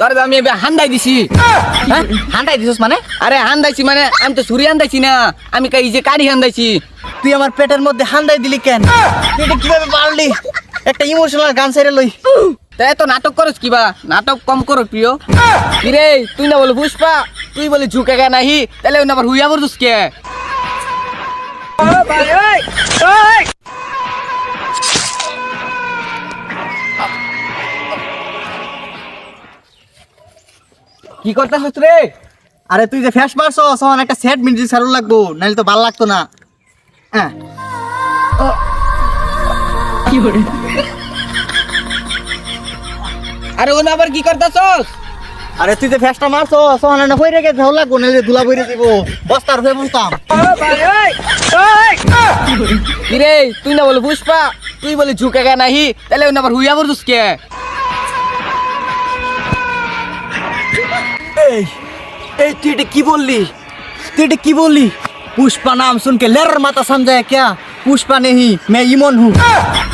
তোর আমি হান্দাই দিছি। হ্যাঁ হান্ডাই দিছিস মানে? আরে হান্দাইছি মানে আমি তো ছুরি হান্দাইছি না, আমি এই যে কাঠি হান্দাইছি। তুই আমার পেটের মধ্যে হান্ডাই দিলি কেন? তুই এটা কিভাবে পারলি? একটা ইমোশনাল গান ছেড়ে লই। তা এত নাটক করস কিবা, নাটক কম করো প্রিয়। কিরে তুই না বলে পুষ্পা, তুই বলে ঝুঁকে গে নাহি, তাহলে ওই না আবার হুইয়া বলছিস কে? কি করতেছিস রে? আরে তুই যে ফ্যাশ মারছো তখন একটা সেট মিউজিক ছাড়ু লাগবো, নাহলে তো ভালো লাগতো না। হ্যাঁ আরে ও না আবার কি করতেছস? আরে তুই যে ফ্যাশটা মারছো তখন একটা হয়ে রেখে ভালো লাগবো, নাহলে ধুলা বইরে দিব। বস্তার হয়ে বলতাম। কিরে তুই না বলে পুষ্পা, তুই বলে ঝুঁকে গে নাহি, তাহলে ওই না আবার হুইয়া বলছিস কে? এই এই তুই এটা কি বললি? তুই এটা কি বললি? पुष्पा नाम सुन के लेर माता समझाया क्या? पुष्पा नहीं मैं इमन हूँ।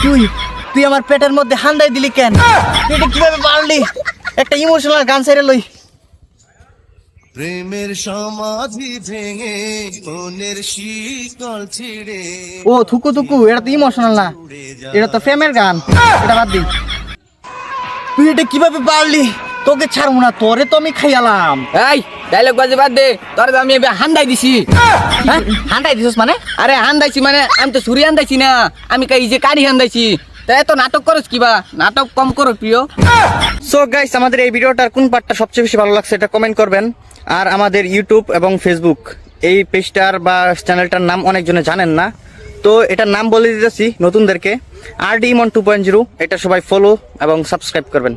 তুই তুই আমার পেটের মধ্যে হান্দাই দিলি কেন? তুই এটা কিভাবে পারলি? একটা ইমোশনাল গান ছেড়ে লই। প্রেমের সমাধি ভেঙে মনের শীতল ছিড়ে। ও থুকু থুকু, এটা তো ইমোশনাল না, এটা তো প্রেমের গান, এটা বাদ দি। তুই এটা কিভাবে পারলি? তোকে ছাড়বো না, তোরে তো আমি খাইয়ালাম। এই ডায়লগ বাজে বাদ দে, তোর আমি হান্দাই দিছি। হ্যাঁ হান্দাই দিছিস মানে? আরে হান্দাইছি মানে আমি তো ছুরি হান্দাইছি না, আমি এই যে কাঠি হান্দাইছি। তা এত নাটক করস কিবা, নাটক কম করো প্রিয়। সো গাইস, আমাদের এই ভিডিওটার কোন পার্টটা সবচেয়ে বেশি ভালো লাগছে এটা কমেন্ট করবেন। আর আমাদের ইউটিউব এবং ফেসবুক এই পেজটার বা চ্যানেলটার নাম অনেকজনে জানেন না, তো এটার নাম বলে দিতেছি নতুনদেরকে, RD Mon 2.0। এটা সবাই ফলো এবং সাবস্ক্রাইব করবেন।